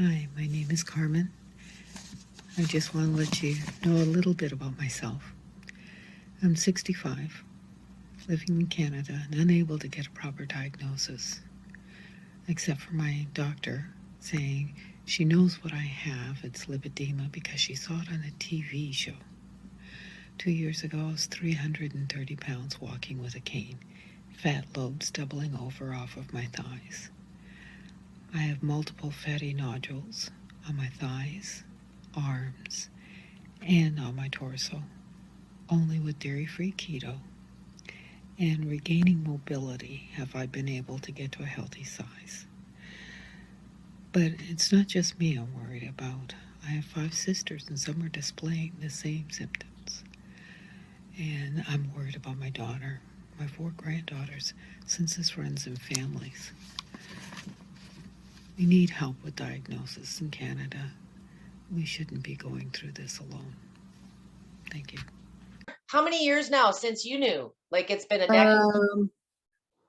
Hi, my name is Carmen. I just want to let you know a little bit about myself. I'm 65, living in Canada, and unable to get a proper diagnosis, except for my doctor saying she knows what I have. It's lipedema because she saw it on a TV show. 2 years ago, I was 330 pounds walking with a cane, fat lobes doubling over off of my thighs. I have multiple fatty nodules on my thighs, arms, and on my torso, only with dairy-free keto and regaining mobility have I been able to get to a healthy size. But it's not just me I'm worried about. I have 5 sisters and some are displaying the same symptoms. And I'm worried about my daughter, my 4 granddaughters, census friends and families. We need help with diagnosis in Canada. We shouldn't be going through this alone. Thank you. How many years now since you knew? Like it's been a decade?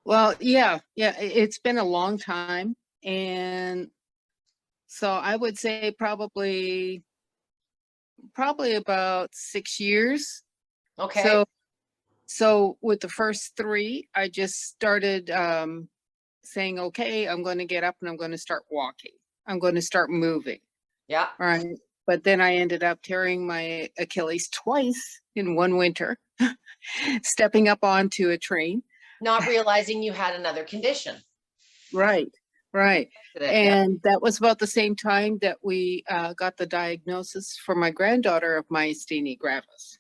Well, yeah, it's been a long time. And so I would say probably about 6 years. Okay. So with the first 3, I just started saying, okay, I'm going to get up and I'm going to start walking. I'm going to start moving. Yeah. All right. But then I ended up tearing my Achilles twice in one winter, stepping up onto a train. Not realizing you had another condition. Right. And that was about the same time that we got the diagnosis for my granddaughter of myasthenia gravis,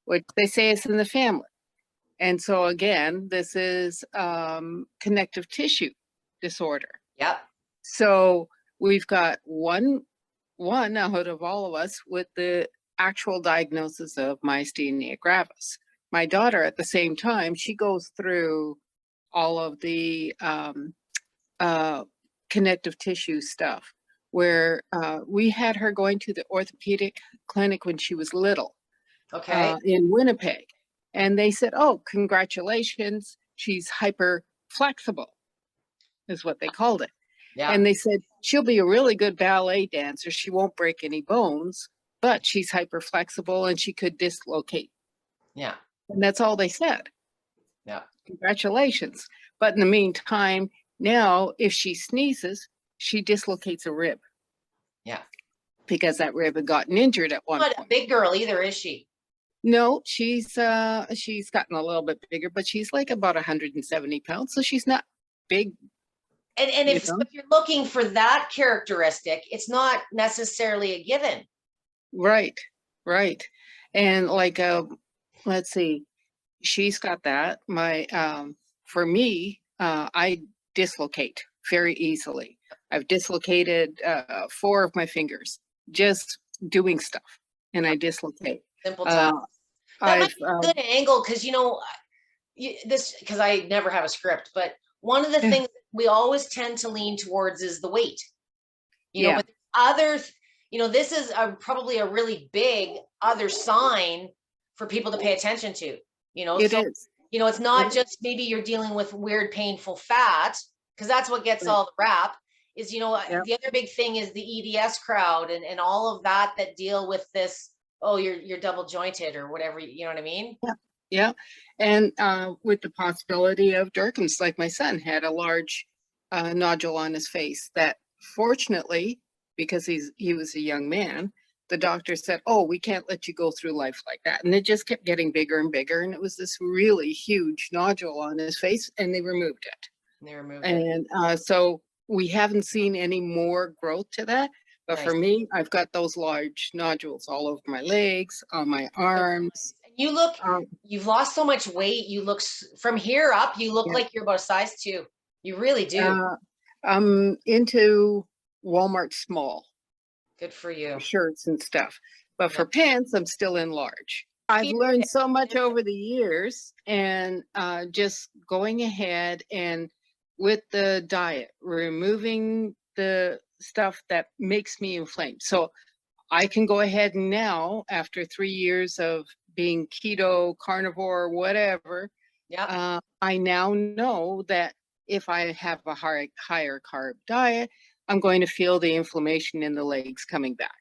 which they say is in the family. And so again, this is connective tissue disorder. Yep. So we've got one out of all of us with the actual diagnosis of myasthenia gravis. My daughter at the same time, she goes through all of the connective tissue stuff where we had her going to the orthopedic clinic when she was little. Okay. In Winnipeg. And they said, oh, congratulations, she's hyper flexible, is what they called it. Yeah. And they said, she'll be a really good ballet dancer. She won't break any bones, but she's hyper flexible and she could dislocate. Yeah. And that's all they said. Yeah. Congratulations. But in the meantime, now if she sneezes, she dislocates a rib. Yeah. Because that rib had gotten injured at one Not point. a big girl either, is she? No, she's gotten a little bit bigger, but she's like about 170 pounds, so she's not big. And if you're looking for that characteristic, it's not necessarily a given. Right. And like let's see, she's got that. My for me, I dislocate very easily. I've dislocated 4 of my fingers just doing stuff, and I dislocate. Simple task. That might be a good angle because because I never have a script, but one of the things we always tend to lean towards is the weight. But this is probably a really big other sign for people to pay attention to. It is. It's not just maybe you're dealing with weird, painful fat, because that's what gets all the rap. Is the other big thing is the EDS crowd and all of that deal with this. Oh, you're double jointed or whatever, you know what I mean? Yeah. And with the possibility of Durkheim's, like my son had a large nodule on his face that fortunately, because he was a young man, the doctor said, oh, we can't let you go through life like that. And it just kept getting bigger and bigger. And it was this really huge nodule on his face, and they removed it. And so we haven't seen any more growth to that. But for me, I've got those large nodules all over my legs, on my arms. You look, you've lost so much weight. You look, from here up, you look like you're about a size 2. You really do. I'm into Walmart small. Good for you. Shirts and stuff. But for pants, I'm still in large. I've learned so much over the years, and just going ahead and with the diet, removing the stuff that makes me inflamed. So I can go ahead and now, after 3 years of being keto, carnivore, whatever, I now know that if I have a higher carb diet, I'm going to feel the inflammation in the legs coming back.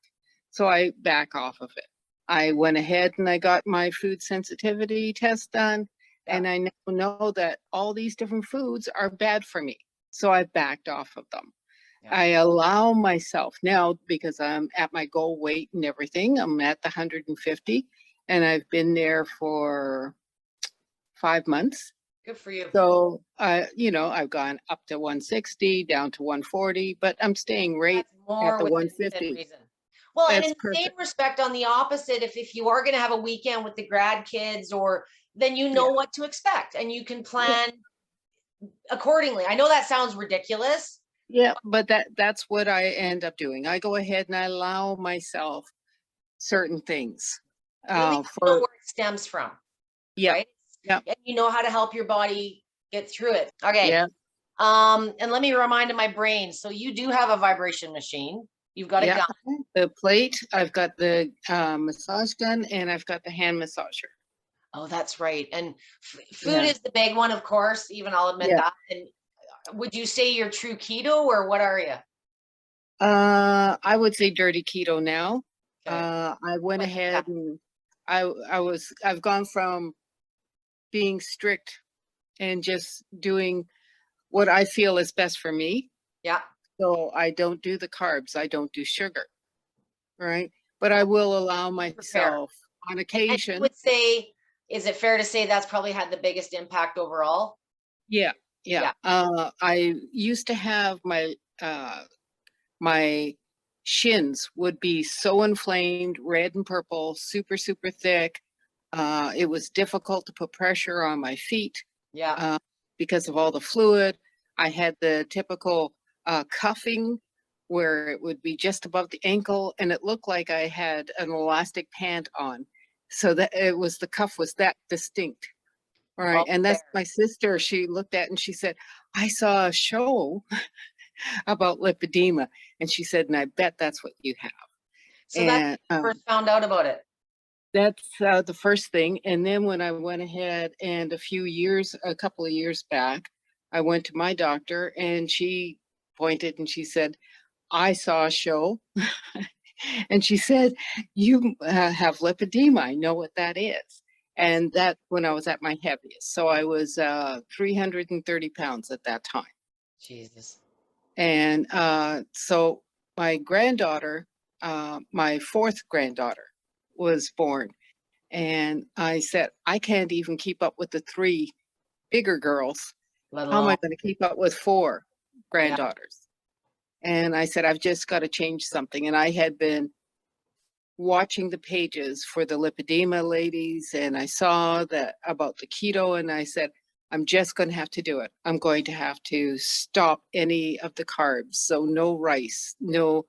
So I back off of it. I went ahead and I got my food sensitivity test done. Yeah. And I now know that all these different foods are bad for me. So I backed off of them. Yeah. I allow myself now, because I'm at my goal weight and everything, I'm at the 150, and I've been there for 5 months. Good for you. So, I've gone up to 160, down to 140, but I'm staying right That's more at the within 150. reason. Well, and That's in the same perfect. respect, on the opposite, if you are going to have a weekend with the grad kids, or then you know Yeah. what to expect and you can plan accordingly. I know that sounds ridiculous. Yeah, but that's what I end up doing. I go ahead and I allow myself certain things. At least you know where it stems from, Yeah, right? yeah, And you know how to help your body get through it. Okay. yeah, And let me remind my brain. So you do have a vibration machine. You've got a yeah. gun. The plate, I've got the massage gun, and I've got the hand massager. Oh, that's right. And food Yeah, is the big one, of course. Even I'll admit yeah. that. And would you say you're true keto, or what are you? I would say dirty keto now. Okay. I went What's ahead that? and I've gone from being strict and just doing what I feel is best for me. Yeah. So I don't do the carbs, I don't do sugar, right? But I will allow Fair. myself on And you occasion. would say, is it fair to say that's probably had the biggest impact overall? Yeah, yeah. Yeah. I used to have my shins would be so inflamed, red and purple, super, super thick. It was difficult to put pressure on my feet Yeah. because of all the fluid. I had the typical cuffing where it would be just above the ankle, and it looked like I had an elastic pant on. So that the cuff was that distinct. All right. Well, And that's fair. my sister. She looked at it and she said, I saw a show about lipedema. And she said, and I bet that's what you have. So that's And when you first found out about it. that's the first thing. And then when I went ahead and a couple of years back, I went to my doctor and she pointed and she said, I saw a show. And she said, you have lipedema. I know what that is. And that when I was at my heaviest. So I was 330 pounds at that time. Jesus. And so my granddaughter, my fourth granddaughter, was born. And I said, I can't even keep up with the three bigger girls. Let How am alone. I going to keep up with four Yeah. granddaughters? And I said, I've just got to change something. And I had been watching the pages for the lipedema ladies, and I saw that about the keto, and I said, I'm just going to have to do it. I'm going to have to stop any of the carbs. So no rice, no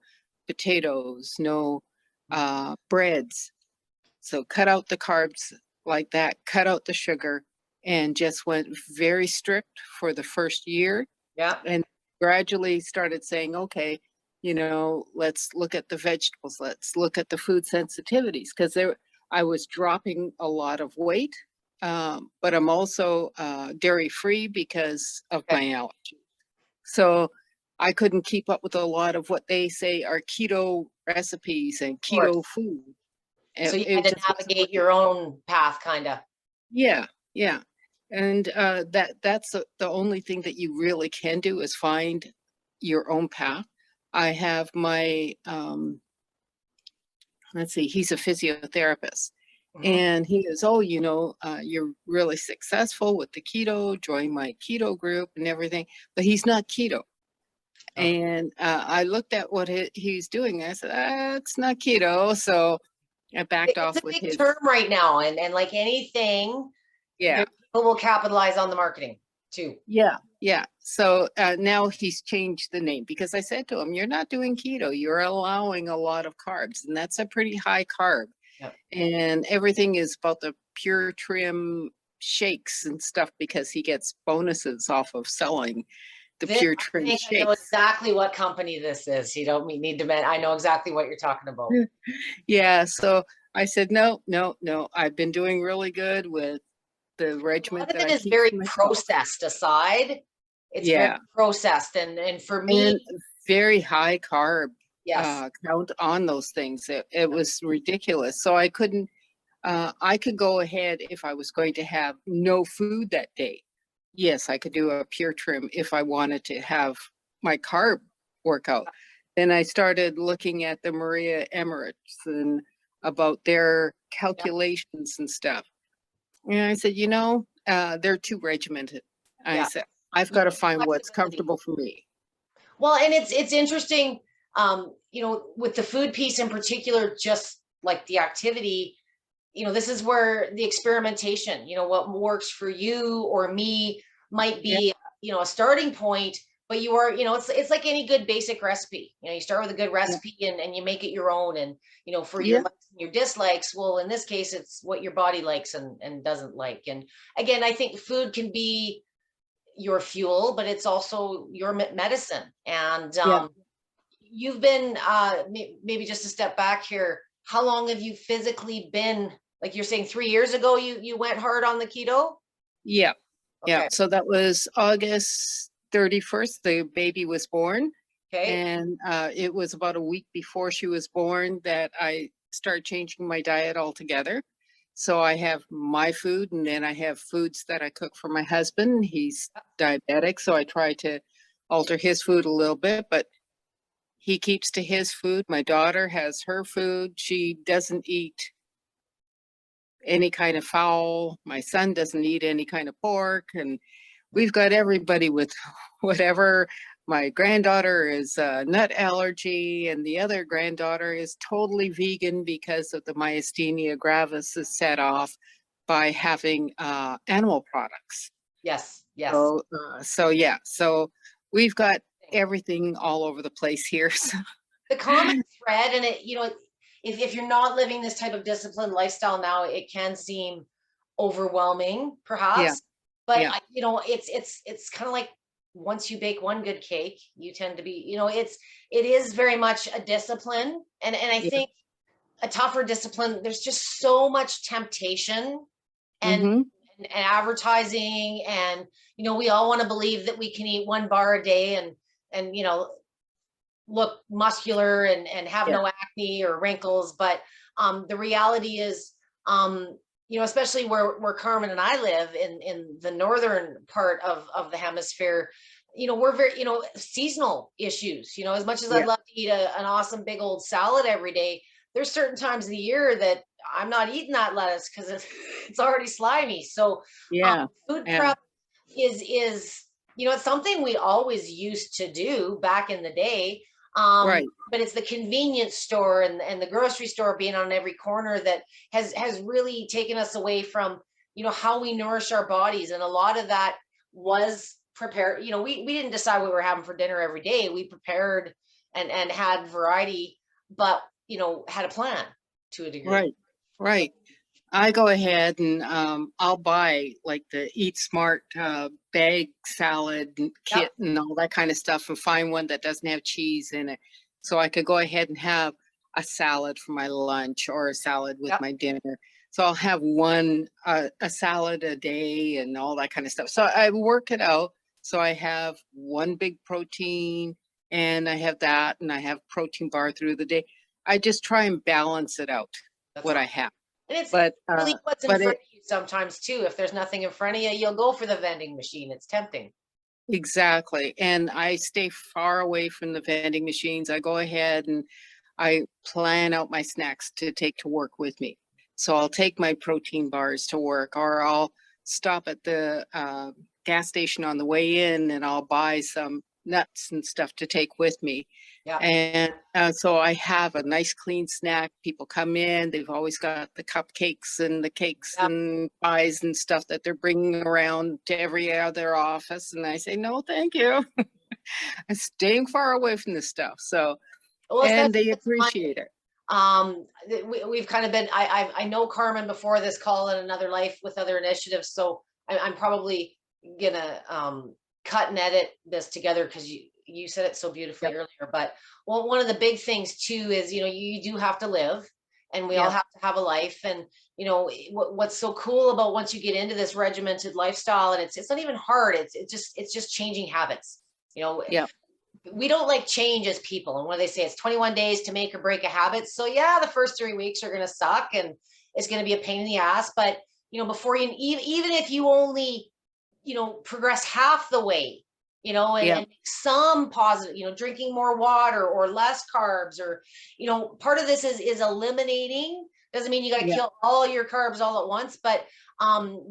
potatoes, no breads. So cut out the carbs like that, cut out the sugar, and just went very strict for the first year. Yeah. And gradually started saying, okay, let's look at the vegetables, let's look at the food sensitivities, because I was dropping a lot of weight, but I'm also dairy free because of my allergy. So I couldn't keep up with a lot of what they say are keto recipes and keto food. So you had to navigate your own path, kind of. Yeah, yeah. And that's the only thing that you really can do is find your own path. I have my let's see, he's a physiotherapist. And he goes, oh, you're really successful with the keto, join my keto group and everything, but he's not keto. And I looked at what he's doing. I said, it's not keto. So I backed off with his. It's a big term right now. And like anything, Yeah. people will capitalize on the marketing too. Yeah. Yeah. So now he's changed the name because I said to him, you're not doing keto. You're allowing a lot of carbs, and that's a pretty high carb. Yeah. And everything is about the pure trim shakes and stuff because he gets bonuses off of selling the pure trim shakes. I know exactly what company this is. You don't need to I know exactly what you're talking about. Yeah. So I said, no. I've been doing really good with the regimen that I keep. It is very processed aside. It's very processed. And for me, very high carb Yes. count on those things. It was ridiculous. So I couldn't, I could go ahead if I was going to have no food that day. Yes, I could do a pure trim if I wanted to have my carb workout. Then I started looking at the Maria Emirates and about their calculations and stuff. And I said, you know, they're too regimented. I Yeah. said, I've You got to need find what's flexibility. comfortable for me. Well, and it's interesting, you know, with the food piece in particular, just like the activity, you know, this is where the experimentation, you know, what works for you or me might Yeah. be, you know, a starting point, but you are, you know, it's like any good basic recipe. You know, you start with a good recipe and you make it your own, and, you know, for your Yeah. likes and your dislikes, well, in this case, it's what your body likes and doesn't like. And again, I think food can be your fuel, but it's also your medicine. And Yeah. you've been, maybe just a step back here, how long have you physically been, like you're saying 3 years ago, you went hard on the keto? Yeah. Yeah. Okay. So that was August 31st. The baby was born. Okay. And it was about a week before she was born that I started changing my diet altogether. So I have my food, and then I have foods that I cook for my husband. He's diabetic, so I try to alter his food a little bit, but he keeps to his food. My daughter has her food. She doesn't eat any kind of fowl. My son doesn't eat any kind of pork. And we've got everybody with whatever. My granddaughter is a nut allergy, and the other granddaughter is totally vegan because of the myasthenia gravis is set off by having animal products. Yes. Yes. So yeah, so we've got everything all over the place here. So. The common thread, and it, you know, if you're not living this type of disciplined lifestyle now, it can seem overwhelming, perhaps. Yeah, But yeah, you know, it's kind of like once you bake one good cake, you tend to be, you know, it is very much a discipline, and I yeah. think a tougher discipline. There's just so much temptation and Mm-hmm. and advertising, and you know, we all want to believe that we can eat one bar a day and you know, look muscular and have Yeah, no acne or wrinkles. But the reality is, you know, especially where Carmen and I live in the northern part of the hemisphere, you know, we're very, you know, seasonal issues. You know, as much as I'd yeah, love to eat an awesome big old salad every day, there's certain times of the year that I'm not eating that lettuce because it's already slimy. So yeah, food yeah. prep is, you know, it's something we always used to do back in the day. Right. But it's the convenience store and the grocery store being on every corner that has really taken us away from, you know, how we nourish our bodies. And a lot of that was prepared. You know, we didn't decide what we were having for dinner every day. We prepared and had variety, but you know, had a plan to a degree. Right. Right. I go ahead and I'll buy like the Eat Smart bag salad Yep. kit and all that kind of stuff, and find one that doesn't have cheese in it. So I could go ahead and have a salad for my lunch or a salad with Yep. my dinner. So I'll have a salad a day and all that kind of stuff. So I work it out. So I have one big protein, and I have that, and I have protein bar through the day. I just try and balance it out, That's what all. I have. And it's But really what's in but front it of you sometimes too. If there's nothing in front of you, you'll go for the vending machine. It's tempting. exactly. And I stay far away from the vending machines. I go ahead and I plan out my snacks to take to work with me. So I'll take my protein bars to work, or I'll stop at the gas station on the way in and I'll buy some nuts and stuff to take with me. Yeah. And so I have a nice clean snack. People come in, they've always got the cupcakes and the cakes Yeah. and pies and stuff that they're bringing around to every other office. And I say, no, thank you. I'm staying far away from this stuff. So, Well, and especially they if it's fun. appreciate it. We've kind of been, I know Carmen before this call in another life with other initiatives. So I'm probably gonna cut and edit this together because you said it so beautifully Yep. earlier. But well, one of the big things too is, you know, you do have to live, and we all Yeah. have to have a life. And you know what's so cool about once you get into this regimented lifestyle, and it's not even hard. It's just changing habits. You know, Yeah. we don't like change as people. And what they say, it's 21 days to make or break a habit. So yeah, the first 3 weeks are going to suck and it's going to be a pain in the ass. But, before you, even if you only, progress half the way, and make some positive, drinking more water or less carbs, or, part of this is eliminating. Doesn't mean you got to kill all your carbs all at once, but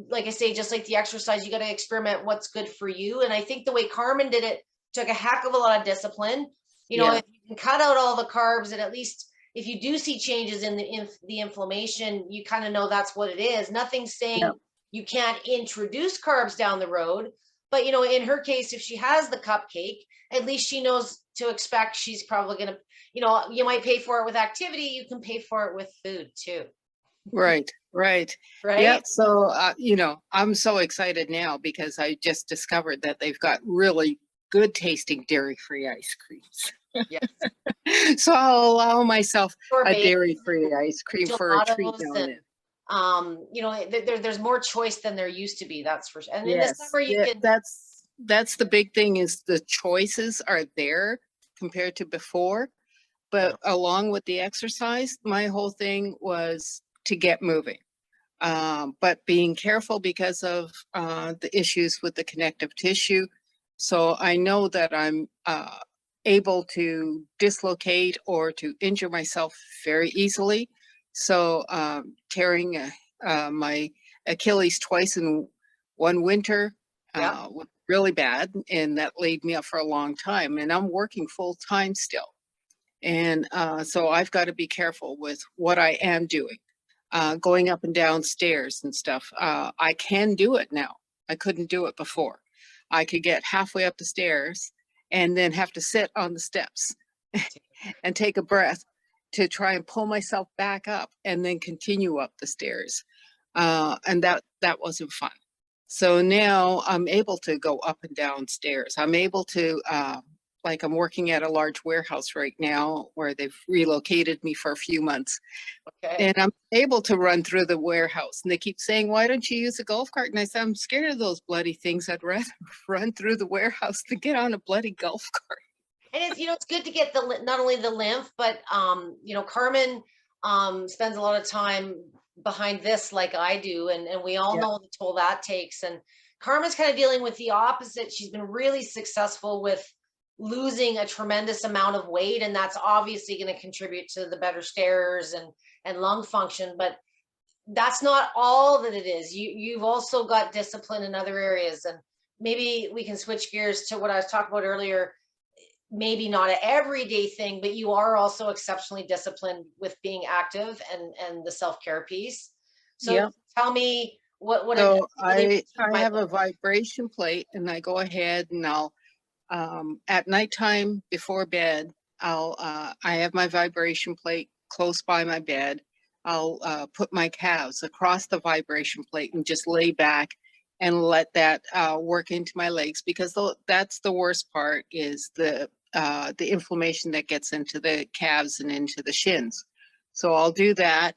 like I say, just like the exercise, you got to experiment what's good for you. And I think the way Carmen did it took a heck of a lot of discipline. If you can cut out all the carbs, and at least if you do see changes in the inflammation, you kind of know that's what it is. Nothing's saying you can't introduce carbs down the road, but in her case, if she has the cupcake, at least she knows to expect she's probably going to, you might pay for it with activity. You can pay for it with food too. Right. Yeah. So, I'm so excited now because I just discovered that they've got really good tasting dairy-free ice creams. Yes. So I'll allow myself a dairy-free ice cream for a treat down there. There's more choice than there used to be. That's for sure. And in the summer, you can. That's the big thing, is the choices are there compared to before. But along with the exercise, my whole thing was to get moving. But being careful because of the issues with the connective tissue. So I know that I'm able to dislocate or to injure myself very easily. So tearing my Achilles twice in one winter was really bad, and that laid me up for a long time. And I'm working full time still. And so I've got to be careful with what I am doing. Going up and down stairs and stuff. I can do it now. I couldn't do it before. I could get halfway up the stairs and then have to sit on the steps and take a breath to try and pull myself back up and then continue up the stairs. And that wasn't fun. So now I'm able to go up and down stairs. I'm able to, like I'm working at a large warehouse right now where they've relocated me for a few months. And I'm able to run through the warehouse. And they keep saying, why don't you use a golf cart? And I said, I'm scared of those bloody things. I'd rather run through the warehouse than get on a bloody golf cart. And it's good to get not only the lymph, but Carmen spends a lot of time behind this like I do. And we all know the toll that takes. And Carmen's kind of dealing with the opposite. She's been really successful with losing a tremendous amount of weight, and that's obviously going to contribute to the better stairs and lung function. But that's not all that it is. You've also got discipline in other areas, and maybe we can switch gears to what I was talking about earlier. Maybe not an everyday thing, but you are also exceptionally disciplined with being active and the self-care piece. So tell me what. So I have a vibration plate, and I go ahead and I'll at nighttime before bed, I have my vibration plate close by my bed. I'll put my calves across the vibration plate and just lay back and let that work into my legs, because that's the worst part, is the inflammation that gets into the calves and into the shins. So I'll do that,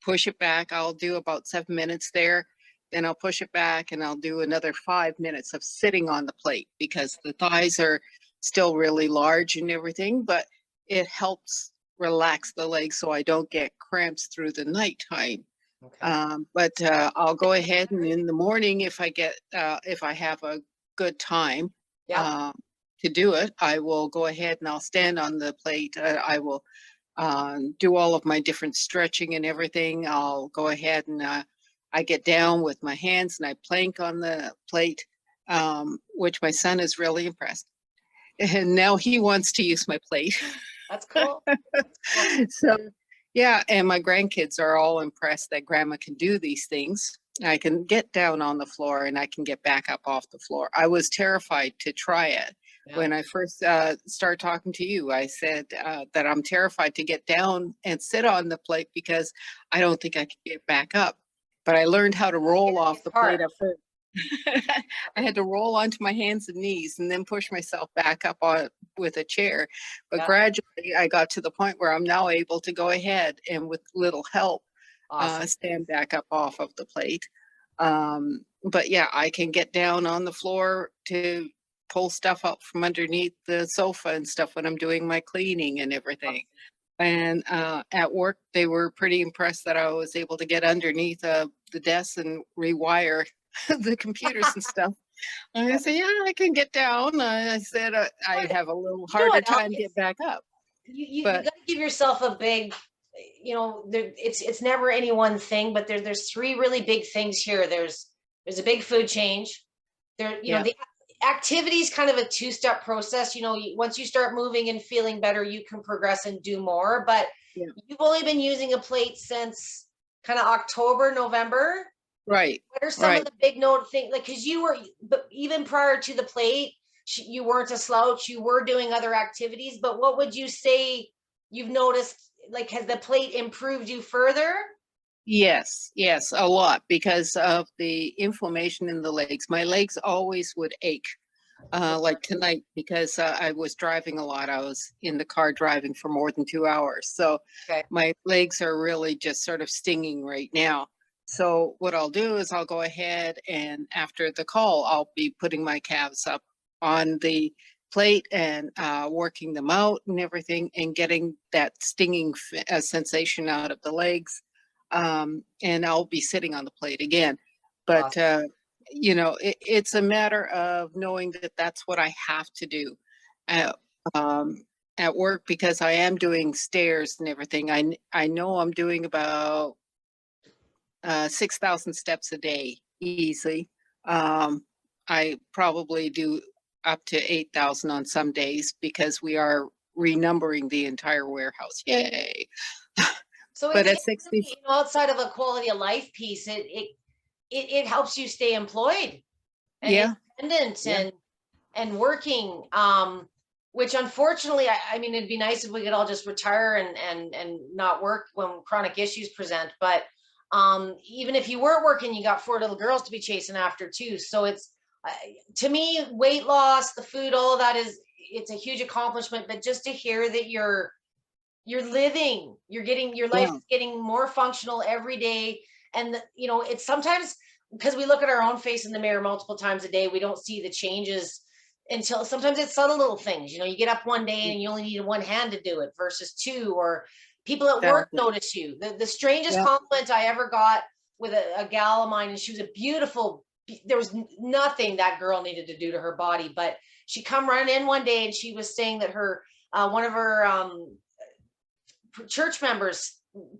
push it back. I'll do about 7 minutes there. Then I'll push it back and I'll do another 5 minutes of sitting on the plate, because the thighs are still really large and everything, but it helps relax the legs so I don't get cramps through the nighttime. But I'll go ahead, and in the morning, if I have a good time to do it, I will go ahead and I'll stand on the plate. I will do all of my different stretching and everything. I'll go ahead and I get down with my hands and I plank on the plate, which my son is really impressed. And now he wants to use my plate. That's cool. So, yeah, and my grandkids are all impressed that grandma can do these things. I can get down on the floor and I can get back up off the floor. I was terrified to try it. When I first started talking to you, I said that I'm terrified to get down and sit on the plate because I don't think I can get back up. But I learned how to roll off the plate at first. I had to roll onto my hands and knees and then push myself back up on with a chair. But gradually I got to the point where I'm now able to go ahead and with little help stand back up off of the plate. But yeah, I can get down on the floor to pull stuff out from underneath the sofa and stuff when I'm doing my cleaning and everything. And at work, they were pretty impressed that I was able to get underneath the desk and rewire the computers and stuff. And I said, yeah, I can get down. I said, I have a little harder time get back up. You got to give yourself a big, it's never any one thing, but there's three really big things here. There's a big food change. The activity is kind of a two-step process. Once you start moving and feeling better, you can progress and do more. But you've only been using a plate since kind of October, November. Right. What are some of the big note things? Like, because but even prior to the plate, you weren't a slouch. You were doing other activities. But what would you say you've noticed? Like, has the plate improved you further? Yes, a lot, because of the inflammation in the legs. My legs always would ache, like tonight, because I was driving a lot. I was in the car driving for more than 2 hours. So my legs are really just sort of stinging right now. So what I'll do is I'll go ahead, and after the call, I'll be putting my calves up on the plate and working them out and everything, and getting that stinging sensation out of the legs. And I'll be sitting on the plate again. But, it's a matter of knowing that that's what I have to do at work, because I am doing stairs and everything. I know I'm doing about 6,000 steps a day easily. I probably do up to 8,000 on some days, because we are renumbering the entire warehouse. Yay. So but it's at 60, outside of a quality of life piece, it helps you stay employed and independent and working. Which unfortunately, I mean, it'd be nice if we could all just retire and not work when chronic issues present. But even if you weren't working, you got 4 little girls to be chasing after too. So it's, to me, weight loss, the food, all of that it's a huge accomplishment. But just to hear that you're living, you're getting, your life is getting more functional every day. And it's sometimes, because we look at our own face in the mirror multiple times a day, we don't see the changes until sometimes it's subtle little things. You get up one day and you only need one hand to do it versus 2, or people at work notice you. The strangest compliment I ever got with a gal of mine, and she was a beautiful, there was nothing that girl needed to do to her body, but she come running in one day and she was saying that her one of her church members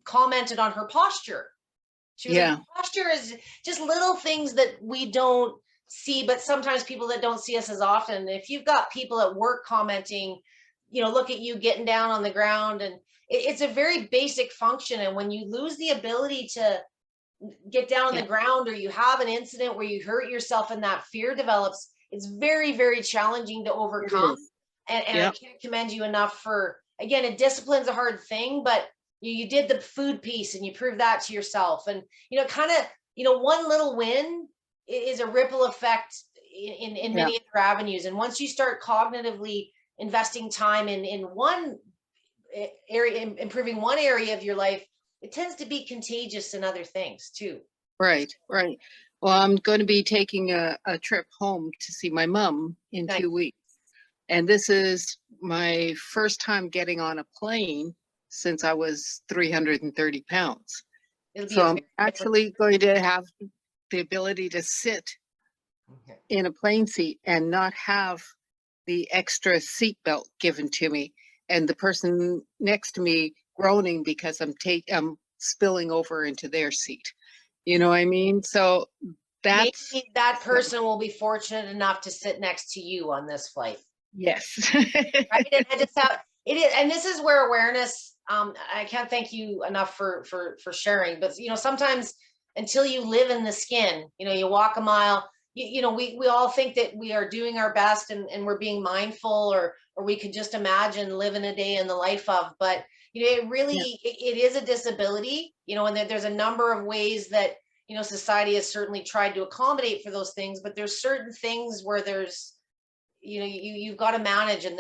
commented on her posture. She was like, posture is just little things that we don't see, but sometimes people that don't see us as often. If you've got people at work commenting, look at you getting down on the ground, and it's a very basic function. And when you lose the ability to get down on the ground, or you have an incident where you hurt yourself and that fear develops, it's very, very challenging to overcome. And I can't commend you enough for, again, a discipline's a hard thing, but you did the food piece and you proved that to yourself. And, one little win is a ripple effect in many other avenues. And once you start cognitively investing time in one area, improving one area of your life, it tends to be contagious in other things too. Right. Well, I'm going to be taking a trip home to see my mom in 2 weeks. And this is my first time getting on a plane since I was 330 pounds. So I'm actually going to have the ability to sit in a plane seat and not have the extra seat belt given to me, and the person next to me groaning because I'm spilling over into their seat. You know what I mean? So that's, maybe that person will be fortunate enough to sit next to you on this flight. Yes. Right. And I just have it is, and this is where awareness, I can't thank you enough for sharing, but sometimes until you live in the skin, you walk a mile, we all think that we are doing our best and we're being mindful, or we could just imagine living a day in the life of, but it really, it is a disability, and there's a number of ways that, society has certainly tried to accommodate for those things, but there's certain things where there's, you've got to manage, and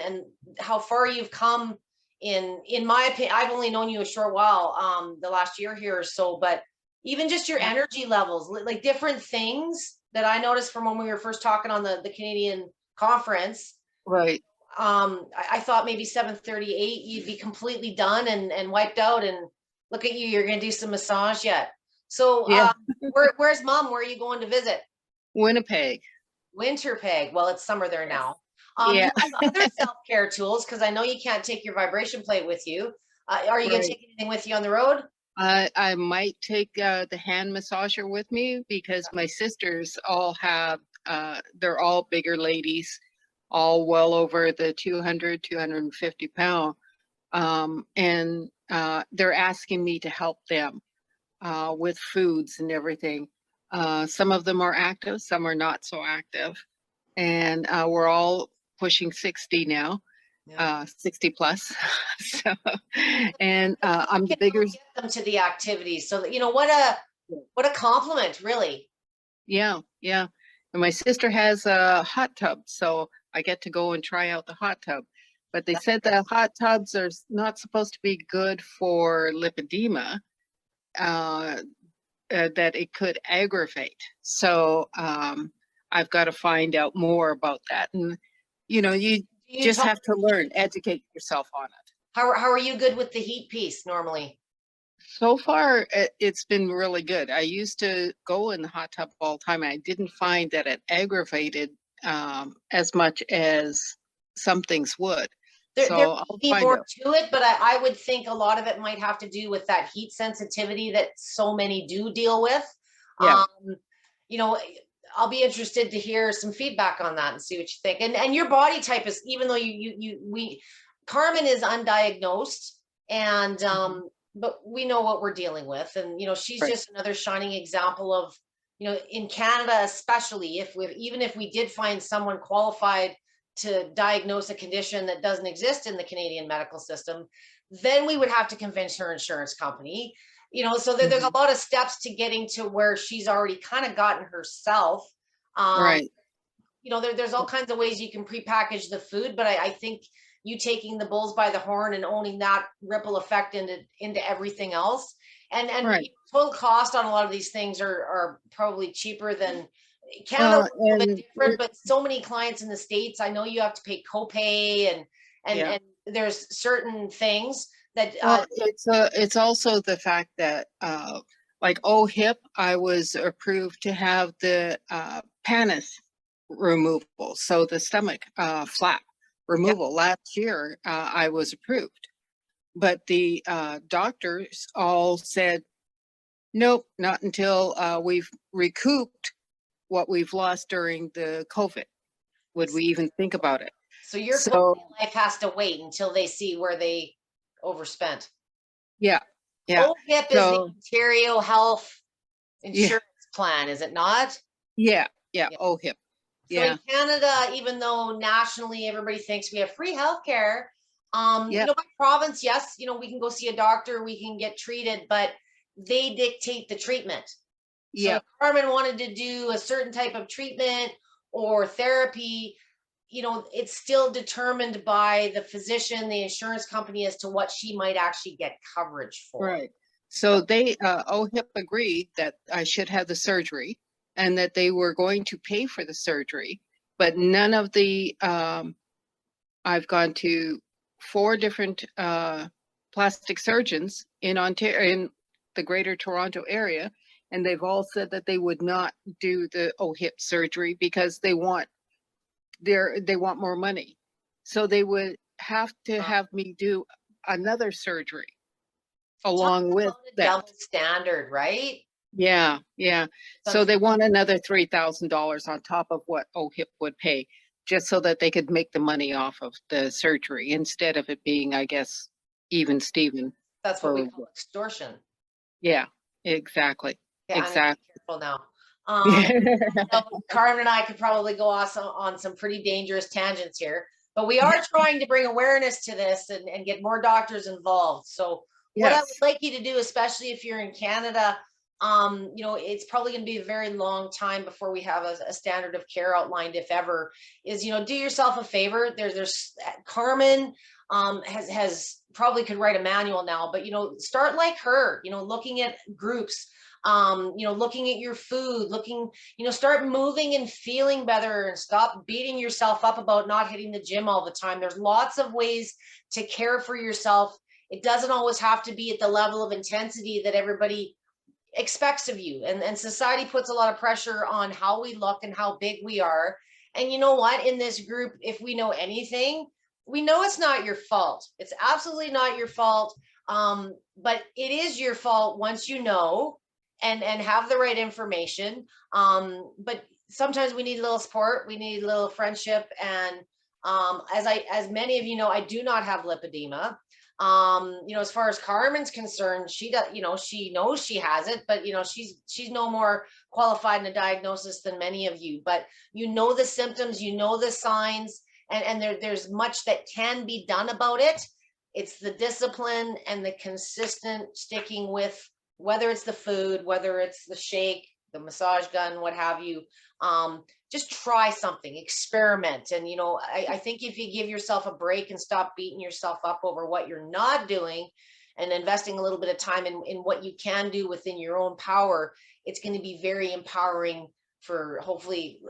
how far you've come in my opinion. I've only known you a short while, the last year here or so, but even just your energy levels, like different things that I noticed from when we were first talking on the Canadian conference. Right. I thought maybe 7:38 you'd be completely done and wiped out, and look at you, you're going to do some massage yet. So Yeah. where's mom? Where are you going to visit? Winnipeg. Winterpeg. Well, it's summer there now. Yeah. You have other self-care tools, because I know you can't take your vibration plate with you. Are you going to Right. take anything with you on the road? I might take the hand massager with me because my sisters all have, they're all bigger ladies, all well over the 200, 250 pound. And they're asking me to help them with foods and everything. Some of them are active, some are not so active. And we're all pushing 60 now. Yeah. 60 plus. So, and I'm the bigger. Get them to the activities, so that, you know, what a compliment, really. Yeah, yeah. And my sister has a hot tub, so I get to go and try out the hot tub. But they said the hot tubs are not supposed to be good for lipedema, that it could aggravate. So I've got to find out more about that. And, you know, you just have to learn, educate yourself on it. How are you good with the heat piece normally? So far, it's been really good. I used to go in the hot tub all the time. And I didn't find that it aggravated as much as some things would. There I'll may be find more out. to it, but I would think a lot of it might have to do with that heat sensitivity that so many do deal with. Yeah. You know, I'll be interested to hear some feedback on that and see what you think. And your body type is, even though Carmen is undiagnosed, and but we know what we're dealing with, and you know, she's Right. just another shining example of, you know, in Canada especially, even if we did find someone qualified to diagnose a condition that doesn't exist in the Canadian medical system, then we would have to convince her insurance company, you know, so there's a lot of steps to getting to where she's already kind of gotten herself. Right. You know, there's all kinds of ways you can prepackage the food, but I think you taking the bulls by the horn and owning that ripple effect into everything else, and Right. total cost on a lot of these things are probably cheaper than Canada, a little bit different, but so many clients in the States, I know you have to pay copay, and there's certain things that well, it's also the fact that like OHIP, I was approved to have the panis removal, so the stomach flap removal. Last year, I was approved, but the doctors all said, nope, not until we've recouped what we've lost during the COVID would we even think about it. So your copay life has to wait until they see where they overspent. Yeah. OHIP is the Ontario Health Insurance Plan, is it not? Yeah. OHIP. So in Canada, even though nationally everybody thinks we have free healthcare, you know, by province, yes, you know, we can go see a doctor, we can get treated, but they dictate the treatment. So if Carmen wanted to do a certain type of treatment or therapy, you know, it's still determined by the physician, the insurance company, as to what she might actually get coverage for. Right. So they, OHIP agreed that I should have the surgery and that they were going to pay for the surgery, but none of the, I've gone to 4 different plastic surgeons in Ontario, in the Greater Toronto area, and they've all said that they would not do the OHIP surgery because they want more money. So they would have to have me do another surgery along with that. Double standard, right? Yeah. So they want another $3,000 on top of what OHIP would pay, just so that they could make the money off of the surgery instead of it being, I guess, even Steven. That's what we call extortion. Yeah, exactly. Okay, exactly. I'm careful now. Carmen and I could probably go off on some pretty dangerous tangents here, but we are trying to bring awareness to this and get more doctors involved. So what I would like you to do, especially if you're in Canada, you know, it's probably going to be a very long time before we have a standard of care outlined, if ever. Is, you know, do yourself a favor. There's Carmen has probably could write a manual now, but, you know, start like her, you know, looking at groups, you know, looking at your food, you know, start moving and feeling better, and stop beating yourself up about not hitting the gym all the time. There's lots of ways to care for yourself. It doesn't always have to be at the level of intensity that everybody expects of you. And society puts a lot of pressure on how we look and how big we are. And you know what? In this group, if we know anything, we know it's not your fault. It's absolutely not your fault. But it is your fault once you know and have the right information. But sometimes we need a little support. We need a little friendship. And as many of you know, I do not have lipedema. You know, as far as Carmen's concerned, she does, you know, she knows she has it, but you know, she's no more qualified in a diagnosis than many of you. But you know the symptoms, you know the signs, and there's much that can be done about it. It's the discipline and the consistent sticking with, whether it's the food, whether it's the shake, the massage gun, what have you. Just try something, experiment. And, you know, I think if you give yourself a break and stop beating yourself up over what you're not doing, and investing a little bit of time in what you can do within your own power, it's going to be very empowering for, hopefully,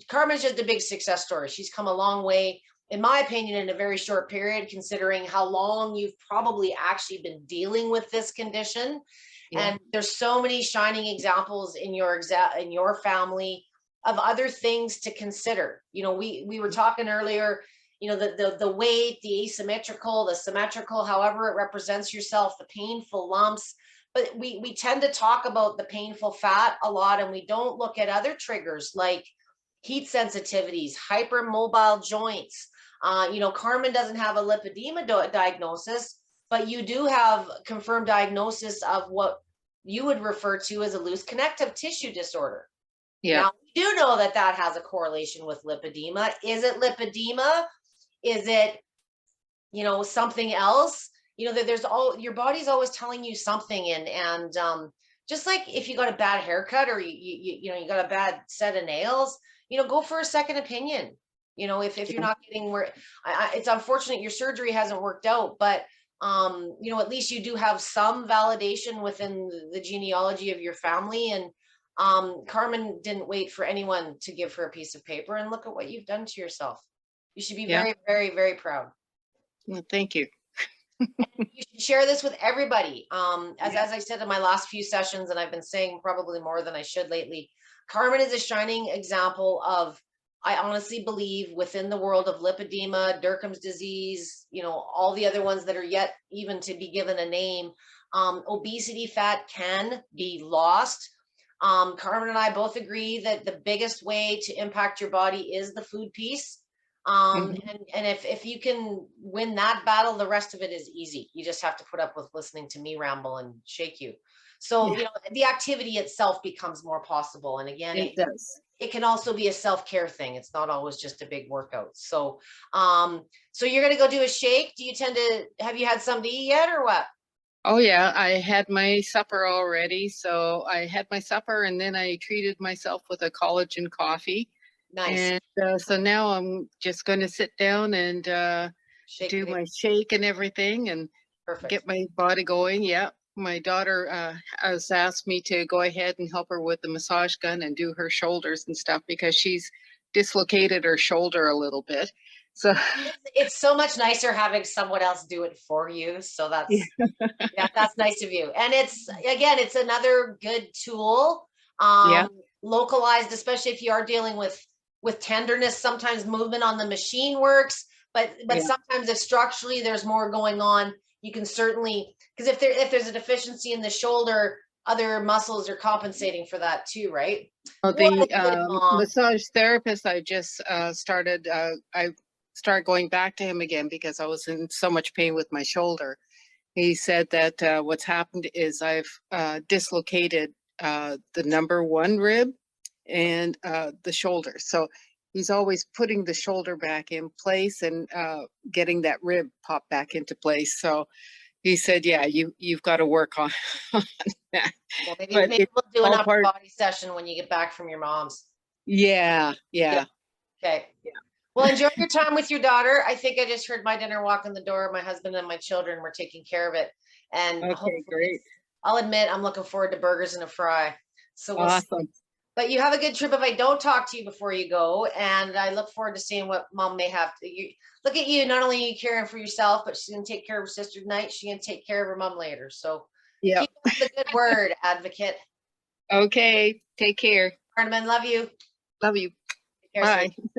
Carmen's just a big success story. She's come a long way, in my opinion, in a very short period, considering how long you've probably actually been dealing with this condition. Yeah. And there's so many shining examples in your family of other things to consider. You know, we were talking earlier, you know, the weight, the asymmetrical, the symmetrical, however it represents yourself, the painful lumps. But we tend to talk about the painful fat a lot, and we don't look at other triggers like heat sensitivities, hypermobile joints. You know, Carmen doesn't have a lipedema diagnosis, but you do have confirmed diagnosis of what you would refer to as a loose connective tissue disorder. Yeah. Now, we do know that that has a correlation with lipedema. Is it lipedema? Is it, you know, something else? You know, that there's your body's always telling you something. And just like if you got a bad haircut, or you know, you got a bad set of nails, you know, go for a second opinion. You know, if you're not getting where, it's unfortunate your surgery hasn't worked out, but you know, at least you do have some validation within the genealogy of your family. And Carmen didn't wait for anyone to give her a piece of paper, and look at what you've done to yourself. You should be very, very, very proud. Well, thank you. You should share this with everybody. As I said in my last few sessions, and I've been saying probably more than I should lately, Carmen is a shining example of, I honestly believe, within the world of lipedema, Derkham's disease, you know, all the other ones that are yet even to be given a name, obesity fat can be lost. Carmen and I both agree that the biggest way to impact your body is the food piece. And if you can win that battle, the rest of it is easy. You just have to put up with listening to me ramble and shake you. So, you know, the activity itself becomes more possible. And again, it does. It can also be a self-care thing. It's not always just a big workout. So, so you're going to go do a shake. Do you have you had something to eat yet, or what? Oh yeah, I had my supper already. So I had my supper, and then I treated myself with a collagen coffee. Nice. And so now I'm just going to sit down and do my shake and everything, and get my body going. Yeah. My daughter has asked me to go ahead and help her with the massage gun and do her shoulders and stuff, because she's dislocated her shoulder a little bit. So it's so much nicer having someone else do it for you. So that's, that's nice of you. And it's, again, it's another good tool, localized, especially if you are dealing with tenderness. Sometimes movement on the machine works, but sometimes if structurally there's more going on, you can certainly, because if there's a deficiency in the shoulder, other muscles are compensating for that too, right? Well, the massage therapist I just started, I started going back to him again because I was in so much pain with my shoulder. He said that what's happened is I've dislocated the number 1 rib and the shoulder. So he's always putting the shoulder back in place and getting that rib popped back into place. So he said, yeah, you've got to work on that. Well, But maybe it's we'll do an all upper part. body session when you get back from your mom's. Yeah. Okay. Well, enjoy your time with your daughter. I think I just heard my dinner walk in the door. My husband and my children were taking care of it. And Okay, hopefully, great. I'll admit I'm looking forward to burgers and a fry. So we'll see. Awesome. But you have a good trip if I don't talk to you before you go. And I look forward to seeing what mom may have to. Look at you. Not only are you caring for yourself, but she's going to take care of her sister tonight. She's going to take care of her mom later. So Yeah. keep up the good word, advocate. Okay. Take care. Carmen, love you. Love you. Take care, Bye. sweetie.